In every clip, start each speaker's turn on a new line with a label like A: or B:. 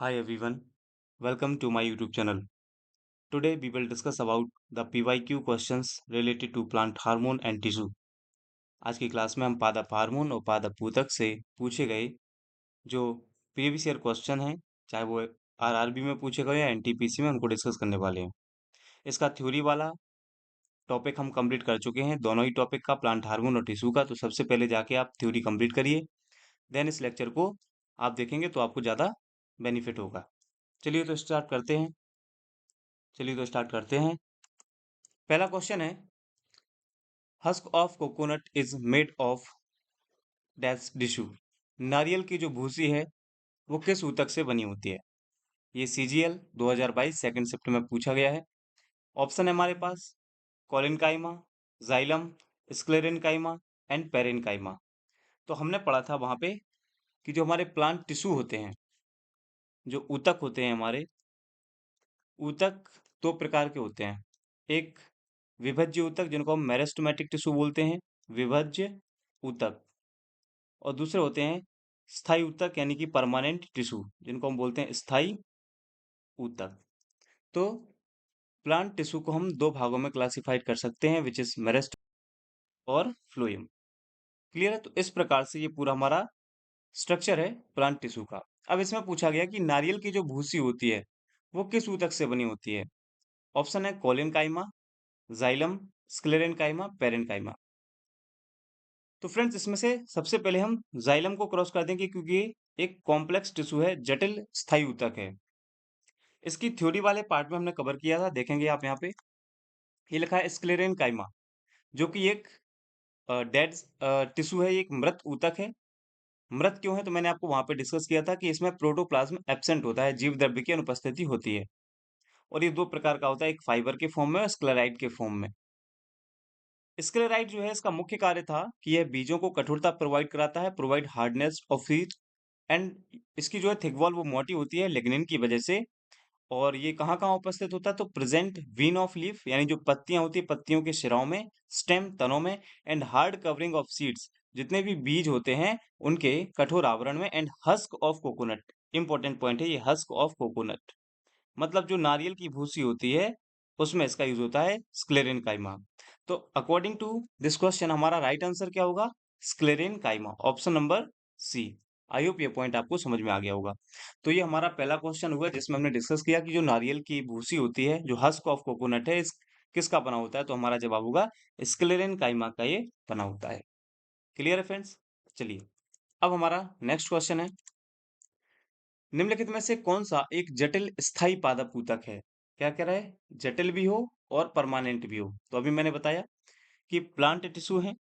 A: Hi everyone, welcome to my YouTube channel. Today we will discuss about the PYQ questions related to plant hormone and tissue. आज की class में हम पादप hormone और पादप ऊतक से पूछे गए जो प्रीवियस ईयर क्वेश्चन हैं, चाहे वो आरआरबी में पूछे गए या एनटीपीसी में, उनको डिस्कस करने वाले हैं। इसका थ्योरी वाला टॉपिक हम कंप्लीट कर चुके हैं, दोनों ही टॉपिक का, प्लांट हार्मोन और टिश्यू का। तो सबसे पहले जाके आप थ्योरी कंप्लीट करिए, देन इस लेक्चर को आप देखेंगे तो आपको ज़्यादा बेनिफिट होगा। चलिए तो स्टार्ट करते हैं। पहला क्वेश्चन है, husk of coconut is made of dash tissue. नारियल की जो भूसी है वो किस ऊतक से बनी होती है? ये सीजीएल 2022 सेकंड शिफ्ट में पूछा गया है। ऑप्शन है हमारे पास कोलिनकाइमा, जाइलम, स्क्लेरेनकाइमा एंड पेरेनकाइमा। तो हमने पढ़ा था वहां पे कि जो हमारे प्लांट टिश्यू होते हैं, जो ऊतक होते हैं हमारे, ऊतक दो प्रकार के होते हैं। एक विभज्य ऊतक जिनको हम मेरिस्टेमेटिक टिश्यू बोलते हैं, विभज्य ऊतक, और दूसरे होते हैं स्थायी ऊतक यानी कि परमानेंट टिश्यू जिनको हम बोलते हैं स्थायी ऊतक। तो प्लांट टिश्यू को हम दो भागों में क्लासिफाइड कर सकते हैं, विच इज मेरिस्ट और फ्लोएम। क्लियर है? तो इस प्रकार से ये पूरा हमारा स्ट्रक्चर है प्लांट टिश्यू का। अब इसमें पूछा गया कि नारियल की जो भूसी होती है वो किस ऊतक से बनी होती है? ऑप्शन है कोलिनकाइमा, जाइलम, स्क्लेरेनकाइमा, पेरेनकाइमा। तो फ्रेंड्स, इसमें से सबसे पहले हम जाइलम को क्रॉस कर देंगे क्योंकि ये एक कॉम्प्लेक्स टिश्यू है, जटिल स्थायी ऊतक है। इसकी थ्योरी वाले पार्ट में हमने कवर किया था, देखेंगे आप यहाँ पे। ये लिखा है स्क्लेरेनकाइमा, जो कि एक डेड टिश्यू है, ये एक मृत ऊतक है। मृत क्यों है? तो मैंने आपको वहां पे डिस्कस किया था कि इसमें प्रोटोप्लाज्म एब्सेंट होता है, जीव द्रव्य की अनुपस्थिति होती है। और ये दो प्रकार का होता है, एक फाइबर के फॉर्म में और स्क्लेराइड के फॉर्म में। स्क्लेराइड जो है, इसका मुख्य कार्य था कि यह बीजों को कठोरता प्रोवाइड कराता है, provide hardness of seed, and इसकी जो है थिक वॉल वो मोटी होती है लिग्निन की वजह से। और ये कहाँ-कहाँ उपस्थित होता है? तो प्रेजेंट वीन ऑफ लीफ यानी जो पत्तियां होती है, पत्तियों के शिराओं में, स्टेम तनों में, and hard covering of seeds, जितने भी बीज होते हैं उनके कठोर आवरण में, and husk of coconut. Important point है ये, हस्क ऑफ कोकोनट, मतलब जो नारियल की भूसी होती है उसमें इसका यूज होता है, स्क्लेरेन काइमा। तो अकॉर्डिंग टू दिस क्वेश्चन हमारा राइट आंसर क्या होगा? Sclerenchyma, option number C. I hope ये पॉइंट आपको समझ में आ गया होगा। तो ये हमारा पहला क्वेश्चन हुआ जिसमें हमने डिस्कस किया कि जो नारियल की भूसी होती है, जो हस्क ऑफ कोकोनट है, इस किसका बना होता है? तो हमारा जवाब होगा स्क्लेरेन काइमा का ये बना होता है। क्लियर है फ्रेंड्स? चलिए, अब हमारा नेक्स्ट क्वेश्चन है, निम्नलिखित में से कौन सा एक जटिल स्थायी पादप ऊतक है? क्या कह रहा है? जटिल भी हो और परमानेंट भी हो। तो अभी मैंने बताया कि प्लांट टिश्यू है।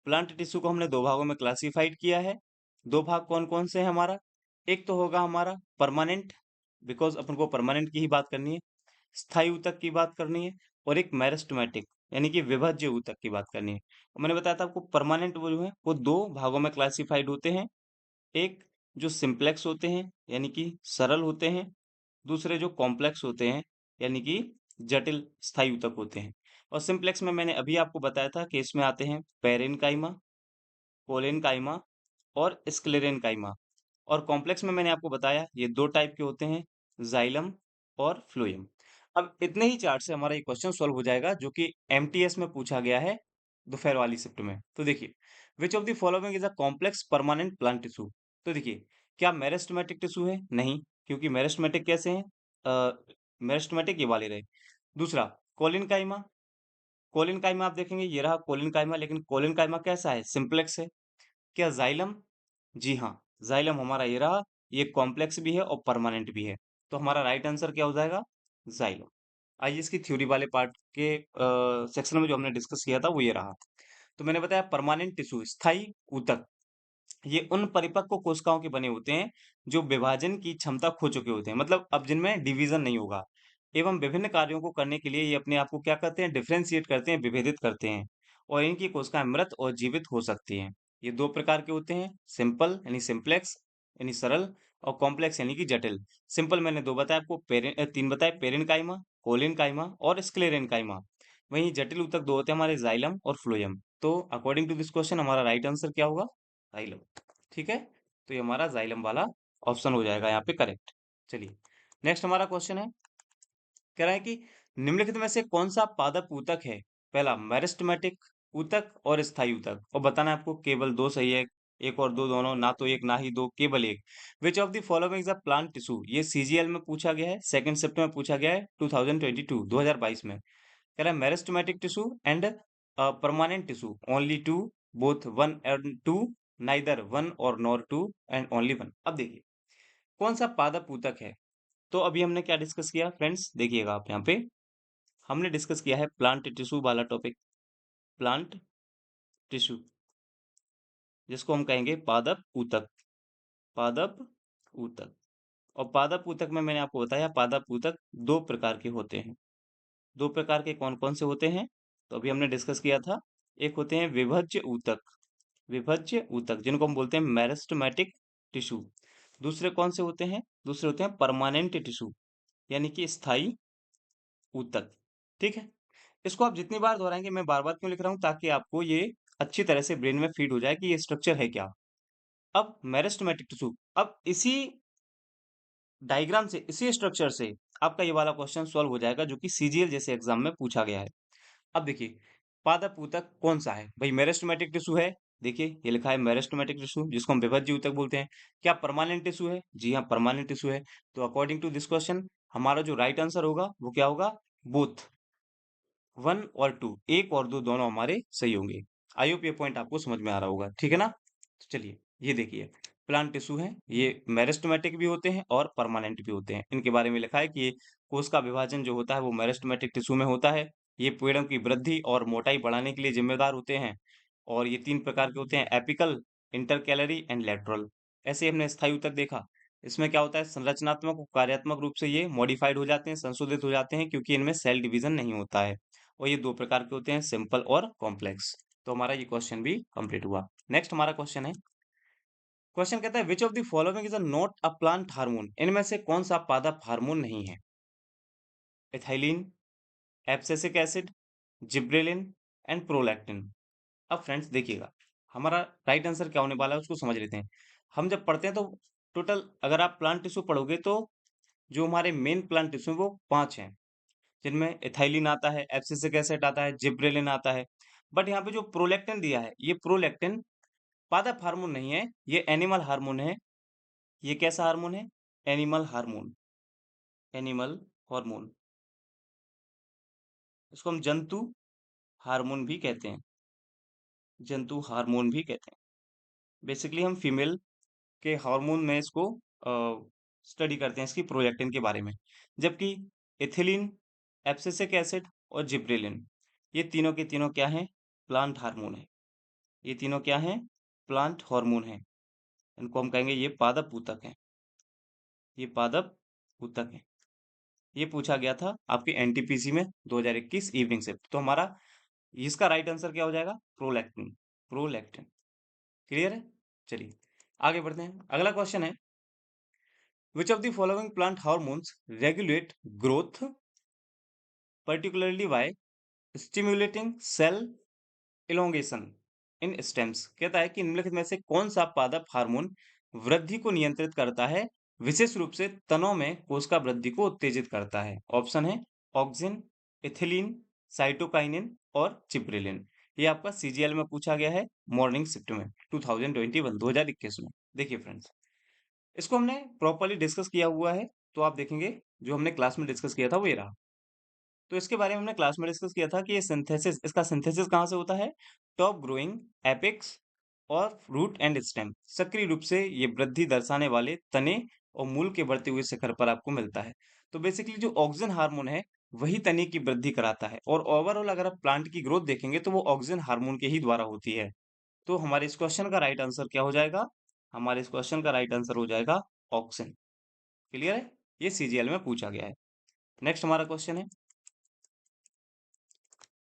A: प्लांट टिश्यू को हमने दो भागों में क्लासिफाइड किया है। दो भाग कौन कौन से हैं हमारा? एक तो होगा हमारा परमानेंट, बिकॉज अपन को परमानेंट की ही बात करनी है, स्थायी ऊतक की बात करनी है, और एक मेरिस्टेमेटिक यानी कि विभज्य ऊतक की बात करनी है। और मैंने बताया था आपको, परमानेंट वो जो है वो दो भागों में क्लासिफाइड होते हैं। एक जो सिंप्लेक्स होते हैं यानी कि सरल होते हैं, दूसरे जो कॉम्प्लेक्स होते हैं यानी कि जटिल स्थायी ऊतक होते हैं। और सिंप्लेक्स में मैंने अभी आपको बताया था कि इसमें आते हैं पेरेनकाइमा, कोलेनकाइमा और स्क्लेरेनकाइमा। और कॉम्प्लेक्स में मैंने आपको बताया ये दो टाइप के होते हैं, जाइलम और फ्लोएम। अब इतने ही चार्ट से हमारा ये क्वेश्चन सॉल्व हो जाएगा, जो कि एमटीएस में पूछा गया है दोपहर वाली शिफ्ट में। तो देखिए, विच of the following is a complex permanent plant tissue? तो देखिए, क्या मेरिस्टेमेटिक टिश्यू है? नहीं, क्योंकि मेरिस्टेमेटिक कैसे हैं? मेरिस्टेमेटिक ये वाले रहे। दूसरा, कोलिनकाइमा। कोलिनकाइमा आप देखेंगे ये रहा कोलिनकाइमा, लेकिन कोलिनकाइमा कैसा है? सिंप्लेक्स है। क्या जाइलम? जी हाँ, जाइलम हमारा ये रहा, ये कॉम्प्लेक्स भी है और परमानेंट भी है। तो हमारा राइट आंसर क्या हो जाएगा? जाइलम। आइए इसकी थ्योरी वाले पार्ट के सेक्शन में जो हमने डिस्कस किया था वो ये रहा। तो मैंने बताया परमानेंट टिश्यू, स्थायी ऊतक, ये उन परिपक्व कोशिकाओं के बने होते हैं जो विभाजन की क्षमता खो चुके होते हैं, मतलब अब जिनमें डिवीजन नहीं होगा, एवं विभिन्न कार्यों को करने के लिए ये अपने आप को क्या करते हैं? डिफरेंशिएट करते हैं, विभेदित करते हैं। और इनकी कोशिकाएं मृत और जीवित हो सकती हैं। ये दो प्रकार के होते हैं, सिंपल यानी सिंप्लेक्स यानी सरल, और कॉम्प्लेक्स यानी कि जटिल। सिंपल मैंने दो बताया आपको, तीन बताए, पेरेनकाइमा, कोलिनकाइमा और स्क्लेरेनकाइमा। वहीं जटिल ऊतक दो होते हैं हमारे, जाइलम और फ्लोएम। तो अकॉर्डिंग टू दिस क्वेश्चन हमारा राइट आंसर क्या होगा? जाइलम। ठीक है, तो ये हमारा जाइलम वाला ऑप्शन हो जाएगा यहाँ पे करेक्ट। चलिए नेक्स्ट हमारा क्वेश्चन है, कह रहा है कि निम्नलिखित में से कौन सा पादप ऊतक है? पहला मेरिस्टेमेटिक ऊतक और स्थायी ऊतक, और बताना है आपको केवल दो सही है, एक और दो दोनों, ना तो एक ना ही दो, केवल एक। विच of the following is a plant tissue? ये सीजीएल में पूछा गया है, सेकंड शिफ्ट में पूछा गया है 2022 2022 में। कह रहा है meristematic tissue and permanent tissue, only two, both one and two, neither one और nor two, and only one. अब देखिए कौन सा पादप ऊतक है। तो अभी हमने क्या डिस्कस किया फ्रेंड्स, देखिएगा आप यहाँ पे, हमने डिस्कस किया है प्लांट टिश्यू वाला टॉपिक, प्लांट टिश्यू, जिसको हम कहेंगे पादप ऊतक, पादप ऊतक। और पादप ऊतक में मैंने आपको बताया पादप ऊतक दो प्रकार के होते हैं। दो प्रकार के कौन कौन से होते हैं? तो अभी हमने डिस्कस किया था, एक होते हैं विभज्य ऊतक, विभज्य ऊतक जिनको हम बोलते हैं मेरिस्टेमेटिक टिश्यू। दूसरे कौन से होते हैं? दूसरे होते हैं परमानेंट टिश्यू, यानी कि स्थायी ऊतक। ठीक है, इसको आप जितनी बार दोहराएंगे, मैं बार बार क्यों लिख रहा हूं, ताकि आपको ये अच्छी तरह से ब्रेन में फीड हो जाए कि ये स्ट्रक्चर है क्या। अब मेरिस्टेमेटिक टिश्यू, अब इसी डायग्राम से, इसी स्ट्रक्चर से आपका ये वाला क्वेश्चन सॉल्व हो जाएगा, जो कि सीजीएल जैसे एग्जाम में पूछा गया है। अब देखिए पादप ऊतक कौन सा है भाई? मेरिस्टेमेटिक टिश्यू है, देखिए ये लिखा है मेरिस्टेमेटिक टिश्यू, जिसको हम विभज्य ऊतक बोलते हैं। क्या परमानेंट टिश्यू है? जी हाँ, परमानेंट टिश्यू है। तो अकॉर्डिंग टू दिस क्वेश्चन हमारा जो राइट आंसर होगा वो क्या होगा? बोथ, वन और टू, एक और दो दोनों हमारे सही होंगे। आई होप ये पॉइंट आपको समझ में आ रहा होगा, ठीक है ना? तो चलिए ये देखिए प्लांट टिश्यू है, ये मेरिस्टेमेटिक भी होते हैं और परमानेंट भी होते हैं। इनके बारे में लिखा है कि ये कोश का विभाजन जो होता है वो मेरिस्टेमेटिक टिश्यू में होता है। ये पेड़ों की वृद्धि और मोटाई बढ़ाने के लिए जिम्मेदार होते हैं। और ये तीन प्रकार के होते हैं, एपिकल, इंटरकैलरी एंड लेटरल। ऐसे ही हमने स्थायी ऊतक देखा, इसमें क्या होता है, संरचनात्मक और कार्यात्मक रूप से ये मॉडिफाइड हो जाते हैं, संशोधित हो जाते हैं, क्योंकि इनमें सेल डिवीजन नहीं होता है। और ये दो प्रकार के होते हैं, सिंपल और कॉम्प्लेक्स। तो हमारा ये क्वेश्चन भी कंप्लीट हुआ। नेक्स्ट हमारा क्वेश्चन है, क्वेश्चन कहता है which of the following is a not a plant hormone? इनमें से कौन सा पादप हार्मोन नहीं है? Ethylene, abscisic acid, gibberellin and prolactin. अब फ्रेंड्स देखिएगा हमारा राइट आंसर क्या होने वाला है, उसको समझ लेते हैं। हम जब पढ़ते हैं तो टोटल अगर आप प्लांट टिश्यू पढ़ोगे तो जो हमारे मेन प्लांट टिश्यू वो 5 हैं, जिनमें एथाइलिन आता है, एब्सिसिक एसिड आता है, जिब्रेलिन आता है। बट यहाँ पे जो प्रोलैक्टिन दिया है, ये प्रोलैक्टिन पादप हार्मोन नहीं है, ये एनिमल हार्मोन है। ये कैसा हार्मोन है? Animal hormone, animal hormone. इसको हम जंतु हार्मोन भी कहते हैं, जंतु हार्मोन भी कहते हैं। बेसिकली हम फीमेल के हार्मोन में इसको स्टडी करते हैं, इसकी प्रोलैक्टिन के बारे में। जबकि एथिलीन, एब्सिसिक एसिड और जिब्रेलिन, ये तीनों के तीनों क्या हैं? प्लांट हार्मोन है। ये तीनों क्या हैं? प्लांट हार्मोन है। इनको हम कहेंगे ये पादप ऊतक हैं, ये पादप ऊतक हैं। ये पूछा गया था आपके एनटीपीसी में 2021 इवनिंग से। तो हमारा इसका राइट आंसर क्या हो जाएगा? Prolactin, prolactin. क्लियर है? चलिए आगे बढ़ते हैं। अगला क्वेश्चन है, which of the following plant hormones regulate growth particularly by stimulating cell elongation in stems? कहता है कि निम्नलिखित में से कौन सा पादप हार्मोन वृद्धि को नियंत्रित करता है, विशेष रूप से तनों में कोशिका वृद्धि को उत्तेजित करता है? ऑप्शन है ऑक्सिन, इथिलीन, साइटोकाइनिन और जिब्रेलिन। ये आपका सीजीएल में पूछा गया है मॉर्निंग शिफ्ट में 2021 में। देखिए फ्रेंड्स इसको हमने प्रॉपर्ली डिस्कस किया हुआ है, तो आप देखेंगे जो हमने क्लास में डिस्कस किया था वो ये रहा। तो इसके बारे में हमने क्लास में डिस्कस किया था कि ये सिंथेसिस, इसका सिंथेसिस कहाँ से होता है? टॉप ग्रोइंग एपेक्स और रूट एंड स्टेम। सक्रिय रूप से ये वृद्धि दर्शाने वाले तने और मूल के बढ़ते हुए शिखर पर आपको मिलता है। तो बेसिकली जो ऑक्सिन हार्मोन है वही तने की वृद्धि कराता है, और ओवरऑल अगर आप प्लांट की ग्रोथ देखेंगे तो वो ऑक्सिन हार्मोन के ही द्वारा होती है। तो हमारे इस क्वेश्चन का राइट आंसर क्या हो जाएगा? हमारे इस क्वेश्चन का राइट आंसर हो जाएगा ऑक्सिन। क्लियर है? ये सीजीएल में पूछा गया है। नेक्स्ट हमारा क्वेश्चन है,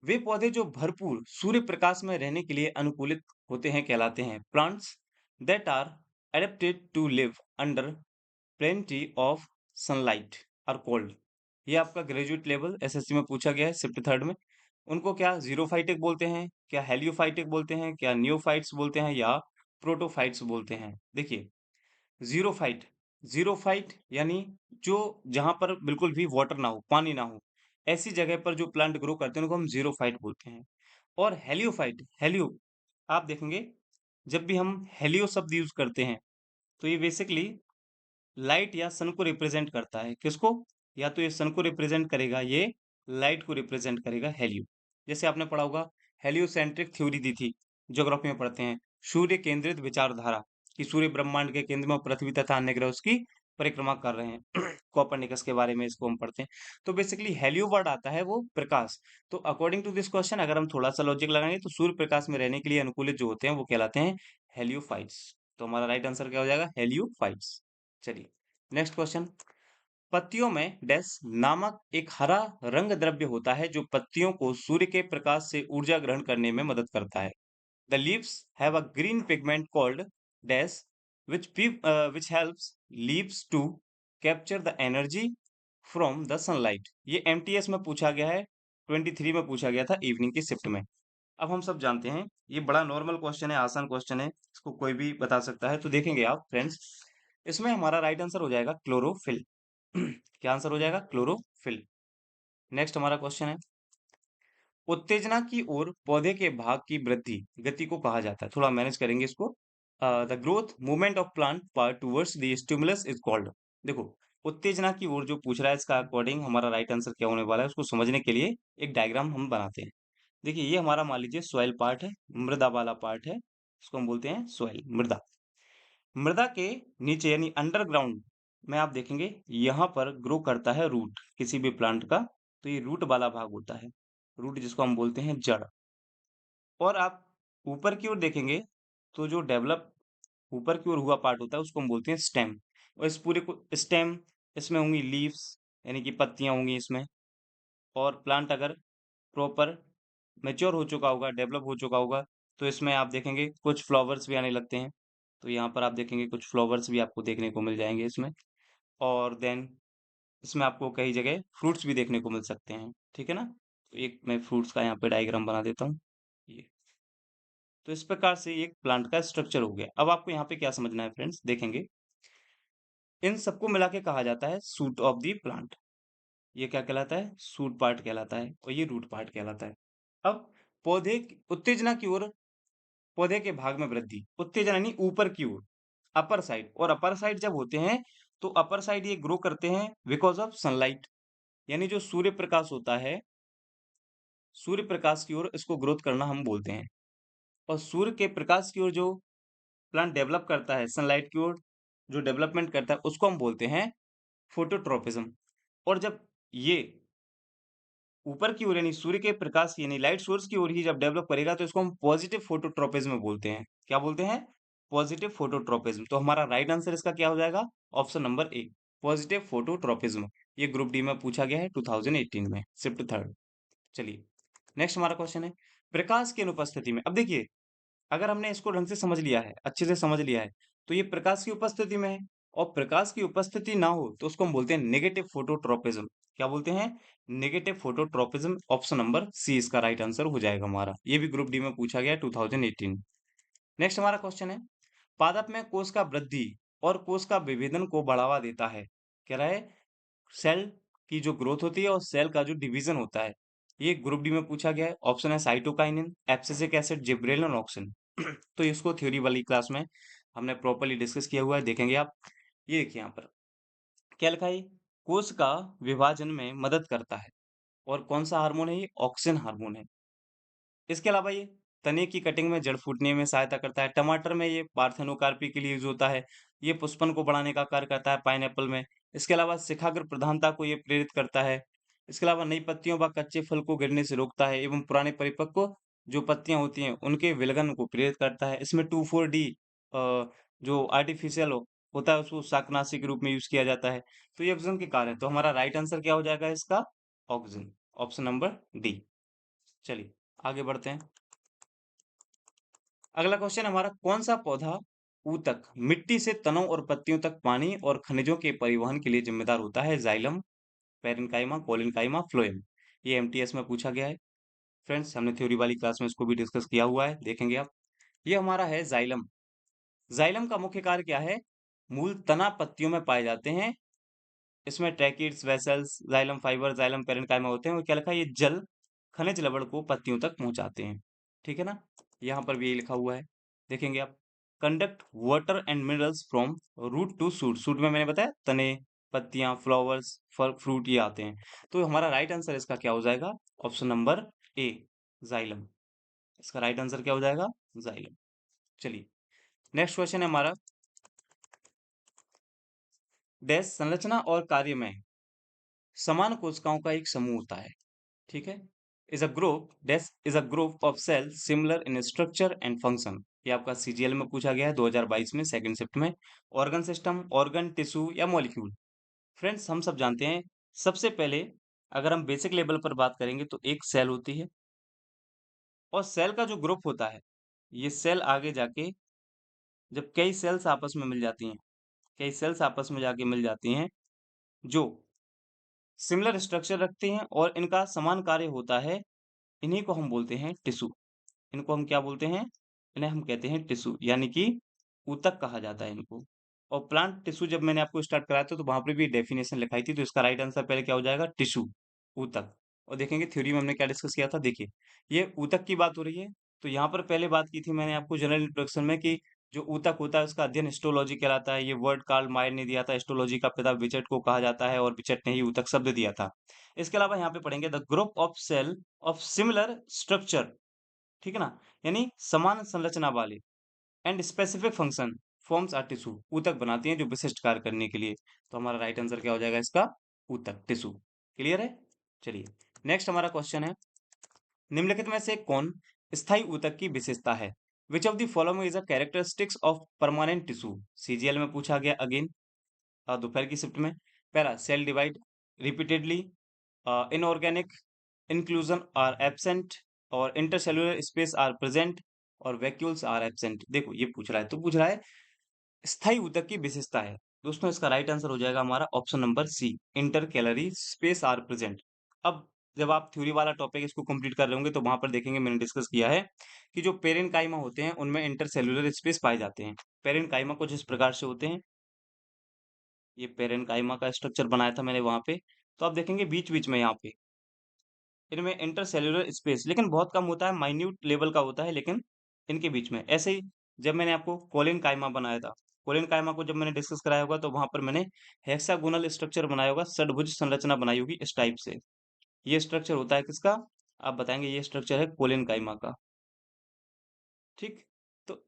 A: वे पौधे जो भरपूर सूर्य प्रकाश में रहने के लिए अनुकूलित होते हैं कहलाते हैं plants that are adapted to live under plenty of sunlight are called. ये आपका ग्रेजुएट लेवल एसएससी में पूछा गया है शिफ्ट थर्ड में। उनको क्या जीरोफाइटिक बोलते हैं, क्या हेलियोफाइटिक बोलते हैं, क्या नियोफाइट्स बोलते हैं, या प्रोटोफाइट्स बोलते हैं? देखिए जीरोफाइट, ज़ीरोफाइट यानी जो जहाँ पर बिल्कुल भी वाटर ना हो, पानी ना हो, ऐसी जगह पर जो प्लांट ग्रो करते हैं उनको हम ज़ीरोफाइट बोलते हैं। और हेलियोफाइट, हेलियो आप देखेंगे जब भी हम हेलियो शब्द यूज़ करते हैं, तो ये बेसिकली लाइट या सन को रिप्रेजेंट करता है। किसको? या तो ये सन को रिप्रेजेंट करेगा, ये लाइट को रिप्रेजेंट करेगा हेलियो। जैसे आपने पढ़ा होगा हेलियोसेंट्रिक थ्योरी दी थी, ज्योग्राफी में पढ़ते हैं। सूर्य केंद्रित विचारधारा कि सूर्य ब्रह्मांड के केंद्र में पृथ्वी तथा अन्य ग्रह उसकी परिक्रमा कर रहे हैं। कोपरनिकस के बारे में इसको हम पढ़ते हैं। तो बेसिकली हेलियो वर्ड आता है वो प्रकाश। तो अकॉर्डिंग टू दिस क्वेश्चन अगर हम थोड़ा सा लॉजिक लगाएंगे तो सूर्य प्रकाश में रहने के लिए अनुकूलित जो होते हैं वो कहलाते हैं हेलियोफाइट्स। तो हमारा राइट आंसर क्या हो जाएगा? हेलियोफाइट्स। चलिए नेक्स्ट क्वेश्चन। पत्तियों में डैश नामक एक हरा रंग द्रव्य होता है जो पत्तियों को सूर्य के प्रकाश से ऊर्जा ग्रहण करने में मदद करता है। The leaves have a green pigment called dash which helps leaves to capture the energy from the sunlight। ये एमटीएस में पूछा गया है, 23 में पूछा गया था इवनिंग की शिफ्ट में। अब हम सब जानते हैं ये बड़ा नॉर्मल क्वेश्चन है, आसान क्वेश्चन है, इसको कोई भी बता सकता है। तो देखेंगे आप फ्रेंड्स, इसमें हमारा राइट आंसर हो जाएगा क्लोरोफिल। क्या आंसर हो जाएगा? क्लोरोफिल। नेक्स्ट हमारा क्वेश्चन है, उत्तेजना की ओर पौधे के भाग की वृद्धि गति को कहा जाता है। थोड़ा मैनेज करेंगे इसको। The growth movement of plant part towards the stimulus is called. देखो, उत्तेजना की ओर जो पूछ रहा है इसका अकॉर्डिंग हमारा राइट आंसर क्या होने वाला है उसको समझने के लिए एक डायग्राम हम बनाते हैं। देखिए ये हमारा मान लीजिए सॉइल पार्ट है, मृदा वाला पार्ट है, इसको हम बोलते हैं सॉइल, मृदा। मृदा के नीचे यानी अंडरग्राउंड में आप देखेंगे यहाँ पर ग्रो करता है रूट किसी भी प्लांट का। तो ये रूट वाला भाग होता है, रूट जिसको हम बोलते हैं जड़। और आप ऊपर की ओर देखेंगे तो जो डेवलप ऊपर की ओर हुआ पार्ट होता है उसको हम बोलते हैं स्टेम। और इस पूरे को स्टेम, इसमें होंगी लीव्स यानी कि पत्तियां होंगी इसमें। और प्लांट अगर प्रॉपर मैच्योर हो चुका होगा, डेवलप हो चुका होगा, तो इसमें आप देखेंगे कुछ फ्लावर्स भी आने लगते हैं। तो यहाँ पर आप देखेंगे कुछ फ्लावर्स भी आपको देखने को मिल जाएंगे इसमें। और देन इसमें आपको कई जगह फ्रूट्स भी देखने को मिल सकते हैं, ठीक है ना? तो एक मैं फ्रूट्स का यहाँ पे डायग्राम बना देता हूँ ये। तो इस प्रकार से ये एक प्लांट का स्ट्रक्चर हो गया। अब आपको यहाँ पे क्या समझना है फ्रेंड्स, देखेंगे इन सबको मिला के कहा जाता है सूट ऑफ द प्लांट। ये क्या कहलाता है? सूट पार्ट कहलाता है और ये रूट पार्ट कहलाता है। अब उत्तेजना की ओर पौधे के भाग में वृद्धि, उत्तेजना यानी ऊपर की ओर, अपर साइड। और अपर साइड जब होते हैं तो अपर साइड ये ग्रो करते हैं बिकॉज ऑफ सनलाइट, यानी जो सूर्य प्रकाश होता है, सूर्य प्रकाश की ओर इसको ग्रोथ करना हम बोलते हैं। और सूर्य के प्रकाश की ओर जो प्लांट डेवलप करता है, सनलाइट की ओर जो डेवलपमेंट करता है उसको हम बोलते हैं फोटोट्रोपिज्म। और जब ये ऊपर की ओर यानी सूर्य के प्रकाश यानी लाइट सोर्स की ओर ही जब डेवलप करेगा तो इसको हम पॉजिटिव फोटोट्रोपिज्म बोलते हैं। क्या बोलते हैं? Positive phototropism. तो हमारा राइट आंसर इसका क्या हो जाएगा? Option number A, positive phototropism. ये ग्रुप डी में पूछा गया है 2018 में, शिफ्ट थर्ड। चलिए नेक्स्ट हमारा क्वेश्चन है, प्रकाश की अनुपस्थिति में। अब देखिए अगर हमने इसको ढंग से समझ लिया है, अच्छे से समझ लिया है, तो ये प्रकाश की उपस्थिति में है। और प्रकाश की उपस्थिति ना हो तो उसको हम बोलते हैं नेगेटिव फोटोट्रोपिज्म। क्या बोलते हैं? Negative phototropism. Option number C इसका राइट आंसर हो जाएगा हमारा। ये भी ग्रुप डी में पूछा गया 2018। नेक्स्ट हमारा क्वेश्चन है, पादप में कोश का वृद्धि और कोश का विभेदन को बढ़ावा देता है। कह रहा है सेल की जो ग्रोथ होती है और सेल का जो डिवीजन होता है, ये ग्रुप डी में पूछा गया है। ऑप्शन है साइटोकाइनिन, एब्सिसिक एसिड, जिब्रेलिन और ऑक्सिन। तो इसको थ्योरी वाली क्लास में हमने प्रॉपर्ली डिस्कस किया हुआ है, देखेंगे आप। ये देखिए यहाँ पर क्या लिखा है, कोश का विभाजन में मदद करता है। और कौन सा हार्मोन है? ये ऑक्सिन हार्मोन है। इसके अलावा ये तने की कटिंग में, जड़ फूटने में सहायता करता है। टमाटर में ये पार्थेनोकार्पी के लिए यूज होता है। ये पुष्पन को बढ़ाने का कार्य करता है पाइनएप्पल में। इसके अलावा शिखाग्र प्रधानता को ये प्रेरित करता है। इसके अलावा नई पत्तियों व कच्चे फल को गिरने से रोकता है एवं पुराने परिपक्व जो पत्तियां होती हैं उनके विलगन को प्रेरित करता है। इसमें 2,4-D जो आर्टिफिशियल होता है उसको शाकनाशी के रूप में यूज किया जाता है। तो ये ऑक्सीजन के कार्य है। तो हमारा राइट आंसर क्या हो जाएगा इसका? Oxygen, option number D. चलिए आगे बढ़ते हैं। अगला क्वेश्चन हमारा, कौन सा पौधा ऊतक मिट्टी से तनों और पत्तियों तक पानी और खनिजों के परिवहन के लिए जिम्मेदार होता है? Xylem, parenchyma, collenchyma, phloem. ये एमटीएस में पूछा गया है फ्रेंड्स, हमने थ्योरी वाली क्लास में इसको भी डिस्कस किया हुआ है, देखेंगे आप। ये हमारा है जाइलम। जाइलम का मुख्य कार्य क्या है? मूल तना पत्तियों में पाए जाते हैं। इसमें tracheids, vessels, xylem fibre, xylem parenchyma होते हैं और क्या लिखा है, ये जल खनिज लवण को पत्तियों तक पहुंचाते हैं। ठीक है ना, यहाँ पर भी यही लिखा हुआ है, देखेंगे आप। Conduct water and minerals from root to shoot. Shoot में मैंने बताया तने, पत्तियां, फ्लावर्स, फल, फ्रूट ये आते हैं। तो हमारा राइट आंसर इसका क्या हो जाएगा, ऑप्शन नंबर ए, जाइलम। इसका राइट आंसर क्या हो जाएगा, जाइलम। चलिए नेक्स्ट क्वेश्चन है हमारा, डैश संरचना और कार्य में समान कोशिकाओं का एक समूह होता है। ठीक है, is a group dash is a group of cell similar in structure and function. ये आपका सीजीएल में पूछा गया है 2022 में सेकंड शिफ्ट में। ऑर्गन सिस्टम, ऑर्गन, टिश्यू या मॉलिक्यूल। फ्रेंड्स हम सब जानते हैं, सबसे पहले अगर हम बेसिक लेवल पर बात करेंगे तो एक सेल होती है, और सेल का जो ग्रुप होता है, ये सेल आगे जाके जब कई सेल्स आपस में मिल जाती हैं, कई सेल्स आपस में जाके मिल जाती हैं जो सिमिलर स्ट्रक्चर रखते हैं और इनका समान कार्य होता है, इन्हीं को हम बोलते हैं टिश्यू। इनको हम क्या बोलते हैं, इन्हें हम कहते हैं टिश्यू, यानी कि ऊतक कहा जाता है इनको। और प्लांट टिश्यू जब मैंने आपको स्टार्ट कराया था तो वहां पर भी डेफिनेशन लिखाई थी, तो इसका राइट आंसर पहले क्या हो जाएगा, टिश्यू, ऊतक। और देखेंगे थ्योरी में हमने क्या डिस्कस किया था, देखिए ये ऊतक की बात हो रही है। तो यहाँ पर पहले बात की थी मैंने आपको जनरल इंट्रोडक्शन में कि जो ऊतक होता है उसका अध्ययन हिस्टोलॉजी कहलाता है। ये वर्ड कार्ल मायर ने दिया था, हिस्टोलॉजी का पिता विचट को कहा जाता है और विचट ने ही ऊतक शब्द दिया था। इसके अलावा यहाँ पे पढ़ेंगे the group of cell of similar structure, ठीक है ना, यानी समान संरचना वाले and specific function forms are tissue, ऊतक बनाती हैं जो विशिष्ट कार्य करने के लिए। तो हमारा राइट आंसर क्या हो जाएगा इसका, ऊतक, टिश्यू। क्लियर है। चलिए नेक्स्ट हमारा क्वेश्चन है, निम्नलिखित में से कौन स्थायी ऊतक की विशेषता है, which of the following is a characteristics of permanent tissue. CGL में पूछा गया अगेन दोपहर की शिफ्ट में। पहला, cell divide repeatedly, inorganic inclusion are absent, और intercellular space are present, और vacuoles are absent। देखो ये पूछ रहा है, तो पूछ रहा है स्थायी ऊतक की विशेषता है। दोस्तों इसका राइट आंसर हो जाएगा हमारा option number C, intercalary space are present. अब जब आप थ्योरी वाला टॉपिक इसको कंप्लीट कर रहे होंगे तो वहां पर देखेंगे मैंने डिस्कस किया है कि जो पेरेन्काइमा होते हैं उनमें इंटरसेल्युलर स्पेस पाए जाते हैं। पेरेन्काइमा कुछ इस प्रकार से होते हैं, ये पेरेन्काइमा का स्ट्रक्चर बनाया था मैंने वहां पे। तो आप देखेंगे बीच बीच में यहाँ पे इनमें इंटरसेल्युलर स्पेस लेकिन बहुत कम होता है, माइन्यूट लेवल का होता है, लेकिन इनके बीच में ऐसे ही जब मैंने आपको कोलिन काइमा बनाया था, कोलिन काइमा को जब मैंने डिस्कस कराया होगा तो वहां पर मैंने हेक्सागोनल स्ट्रक्चर बनाया होगा, षडभुज संरचना बनाई होगी इस टाइप से। ये स्ट्रक्चर होता है किसका, आप बताएंगे, ये स्ट्रक्चर है कोलिन काइमा का। ठीक, तो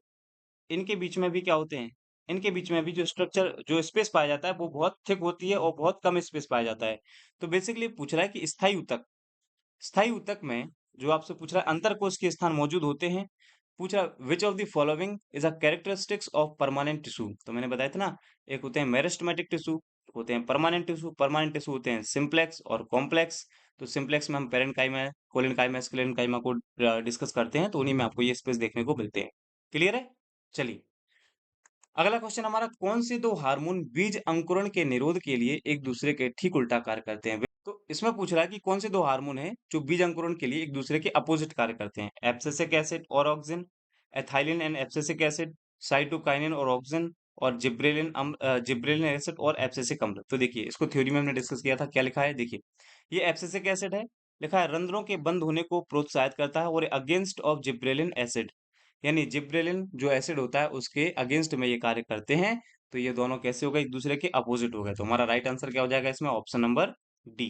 A: इनके बीच में भी क्या होते हैं, इनके बीच में भी जो स्ट्रक्चर, जो स्पेस पाया जाता है वो बहुत थिक होती है और बहुत कम स्पेस पाया जाता है। तो बेसिकली पूछ रहा है कि स्थायी ऊतक में जो आपसे पूछ रहा है अंतर कोश के स्थान मौजूद होते हैं। पूछ रहा है which of the following is a characteristics of permanent tissue. तो मैंने बताया था ना, एक होते हैं मेरिस्टेमेटिक टिश्यू, होते हैं परमानेंट टिश्यू। परमानेंट टिश्यू होते हैं सिंप्लेक्स और कॉम्प्लेक्स। तो सिंप्लेक्स में हम पेरेन्काइमा, कोलिनकाइमा, स्क्लेरेन्काइमा को डिस्कस करते हैं, तो उन्हीं में आपको ये स्पेस देखने को मिलते हैं। क्लियर है। चलिए अगला क्वेश्चन हमारा, कौन से दो हार्मोन बीज अंकुरण के निरोध के लिए एक दूसरे के ठीक उल्टा कार्य करते हैं। तो इसमें पूछ रहा है कि कौन से दो हार्मोन हैं जो बीज अंकुरण के लिए एक दूसरे के अपोजिट कार्य करते हैं। एब्सिसिक एसिड और auxin, ethylene and abscisic acid, cytokinin और ऑक्सिन, और जिब्रेलिन अम्ल, जिब्रेलिन एसिड और एब्सिसिक अम्ल। तो देखिए इसको थ्योरी में हमने डिस्कस किया था, क्या लिखा है देखिए, ये एब्सिसिक एसिड है, लिखा है रंध्रों के बंद होने को प्रोत्साहित करता है, और अगेंस्ट ऑफ जिब्रेलिन एसिड, यानी जिब्रेलिन जो एसिड होता है उसके अगेंस्ट में ये कार्य करते हैं। तो ये दोनों कैसे हो गए, एक दूसरे के अपोजिट हो गए। तो हमारा राइट आंसर क्या हो जाएगा इसमें, ऑप्शन नंबर डी।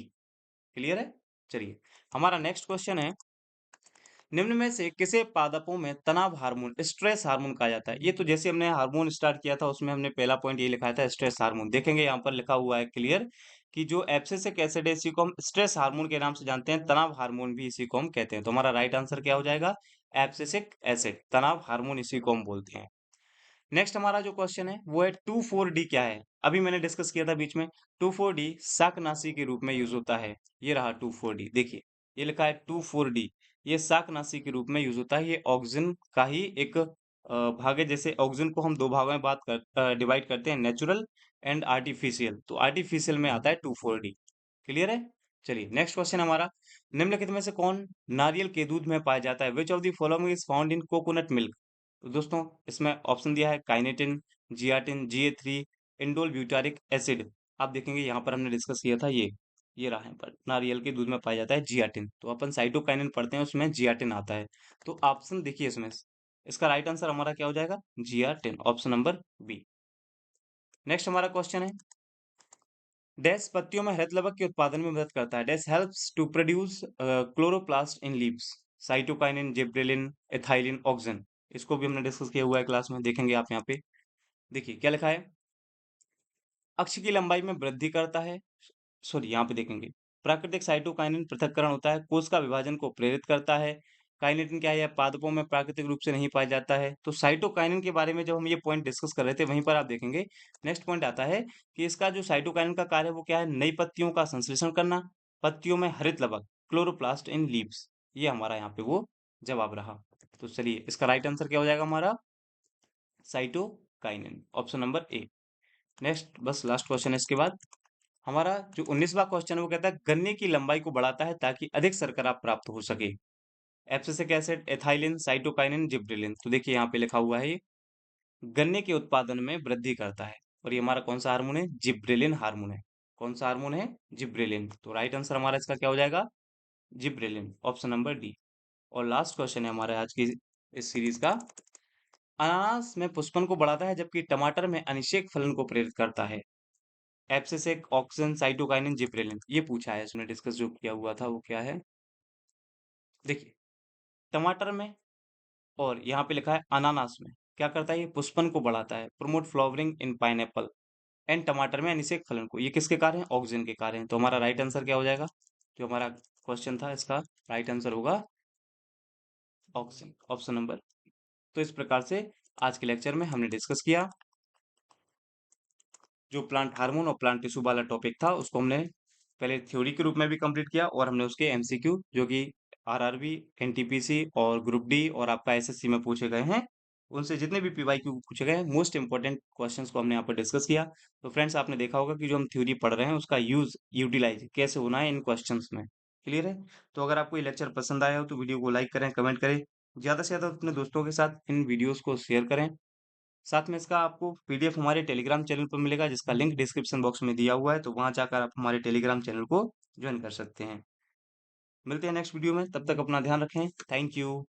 A: क्लियर है। चलिए हमारा नेक्स्ट क्वेश्चन है, निम्न में से किसे पादपों में तनाव हार्मोन, स्ट्रेस हार्मोन कहा जाता है। ये तो जैसे हमने हार्मोन स्टार्ट किया था उसमें हमने पहला पॉइंट ये लिखा था स्ट्रेस हार्मोन। देखेंगे यहाँ पर लिखा हुआ है क्लियर कि जो एब्सिसिक एसिड है इसी को हम स्ट्रेस हार्मोन के नाम से जानते हैं, तनाव हार्मोन भी इसी को हम कहते हैं। तो हमारा राइट आंसर क्या हो जाएगा, एब्सिसिक एसिड, तनाव हार्मोन इसी को हम बोलते हैं। नेक्स्ट हमारा जो क्वेश्चन है वो है 2,4-D क्या है। अभी मैंने डिस्कस किया था बीच में, 2,4-D शाकनाशी के रूप में यूज होता है। ये रहा 2,4-D, देखिए ये लिखा है 2,4-D, ये शाकनाशी के रूप में यूज होता है। ये ऑक्सिजन का ही एक भाग है। जैसे ऑक्सिजन को हम दो भागों में बात कर डिवाइड करते हैं, नेचुरल एंड आर्टिफिशियल। तो आर्टिफिशियल में आता है 2,4-D। क्लियर है। चलिए नेक्स्ट क्वेश्चन हमारा, निम्नलिखित में से कौन नारियल के दूध में पाया जाता है, which of the following is found in coconut milk. तो दोस्तों इसमें ऑप्शन दिया है kinetin, zeatin, GA3, indole butyric acid. आप देखेंगे यहाँ पर हमने डिस्कस किया था ये रहा यहाँ पर, नारियल के दूध में पाया जाता है जियाटिन। तो अपन साइटोकाइनिन पढ़ते हैं, उसमें जियाटिन आता है। तो ऑप्शन देखिए इसमें, इसका राइट आंसर हमारा क्या हो जाएगा? Zeatin, option number B. Next हमारा क्वेश्चन है, डैश पत्तियों में हरित लवक के उत्पादन में मदद करता है, dash helps to produce chloroplast in leaves, cytokinin, gibberellin, ethylene, auxin. इसको भी हमने डिस्कस किया हुआ है क्लास में, देखेंगे आप यहाँ पे। देखिए क्या लिखा है, अक्ष की लंबाई में वृद्धि करता है, सॉरी यहाँ पे देखेंगे, प्राकृतिक साइटोकाइनिन पृथक्करण होता है, कोश का विभाजन को प्रेरित करता है, काइनेटिन क्या है, यह पादपों में प्राकृतिक रूप से नहीं पाया जाता है। तो साइटोकाइनिन के बारे में जब हम ये पॉइंट डिस्कस कर रहे थे, वहीं पर आप देखेंगे नेक्स्ट पॉइंट आता है कि इसका जो साइटोकाइनिन का कार्य है वो क्या है, नई पत्तियों का संश्लेषण करना, पत्तियों में हरित लवक, क्लोरोप्लास्ट इन लीव्स। ये हमारा यहाँ पे वो जवाब रहा। तो चलिए इसका राइट आंसर क्या हो जाएगा हमारा, cytokinin, option number A. Next बस लास्ट क्वेश्चन है इसके बाद। हमारा जो 19वां क्वेश्चन है वो कहता है, गन्ने की लंबाई को बढ़ाता है ताकि अधिक शर्करा प्राप्त हो सके, abscisic acid, ethylene, cytokinin, gibberellin. तो देखिए यहाँ पे लिखा हुआ है ये गन्ने के उत्पादन में वृद्धि करता है, और ये हमारा कौन सा हार्मोन है, जिब्रेलिन हार्मोन है। कौन सा हार्मोन है, जिब्रेलिन। तो राइट आंसर हमारा इसका क्या हो जाएगा, जिब्रेलिन, ऑप्शन नंबर डी। और लास्ट क्वेश्चन है हमारे आज की इस सीरीज का, अनानास में पुष्पन को बढ़ाता है जबकि टमाटर में अनिषेक फलन को प्रेरित करता है, एब्सिसिक, ऑक्सिन, साइटोकाइनिन, जिब्रेलिन। ये पूछा है इसमें, डिस्कस जो किया हुआ था वो क्या है, देखिए टमाटर में और यहाँ पे लिखा है अनानास में क्या करता है, ये पुष्पन को बढ़ाता है, promote flowering in pineapple, and टमाटर में अनिषेक फलन को, ये किसके कार्य हैं, ऑक्सिन के कार्य हैं। तो हमारा राइट आंसर क्या हो जाएगा, जो हमारा क्वेश्चन था इसका राइट आंसर होगा ऑक्सिन, ऑप्शन नंबर। तो इस प्रकार से आज के लेक्चर में हमने डिस्कस किया जो प्लांट हार्मोन और प्लांट टिश्यू वाला टॉपिक था, उसको हमने पहले थ्योरी के रूप में भी कंप्लीट किया, और हमने उसके एमसीक्यू जो कि आरआरबी, एनटीपीसी और ग्रुप डी और आपका एसएससी में पूछे गए हैं, उनसे जितने भी पीवाईक्यू पूछे गए हैं, मोस्ट इंपॉर्टेंट क्वेश्चंस को हमने यहाँ पर डिस्कस किया। तो फ्रेंड्स आपने देखा होगा कि जो हम थ्योरी पढ़ रहे हैं उसका यूटिलाइज कैसे होना है इन क्वेश्चंस में, क्लियर है। तो अगर आपको ये लेक्चर पसंद आया हो तो वीडियो को लाइक करें, कमेंट करें, ज़्यादा से ज़्यादा अपने दोस्तों के साथ इन वीडियोस को शेयर करें। साथ में इसका आपको पीडीएफ हमारे टेलीग्राम चैनल पर मिलेगा, जिसका लिंक डिस्क्रिप्शन बॉक्स में दिया हुआ है, तो वहां जाकर आप हमारे टेलीग्राम चैनल को ज्वाइन कर सकते हैं। मिलते हैं नेक्स्ट वीडियो में, तब तक अपना ध्यान रखें, थैंक यू।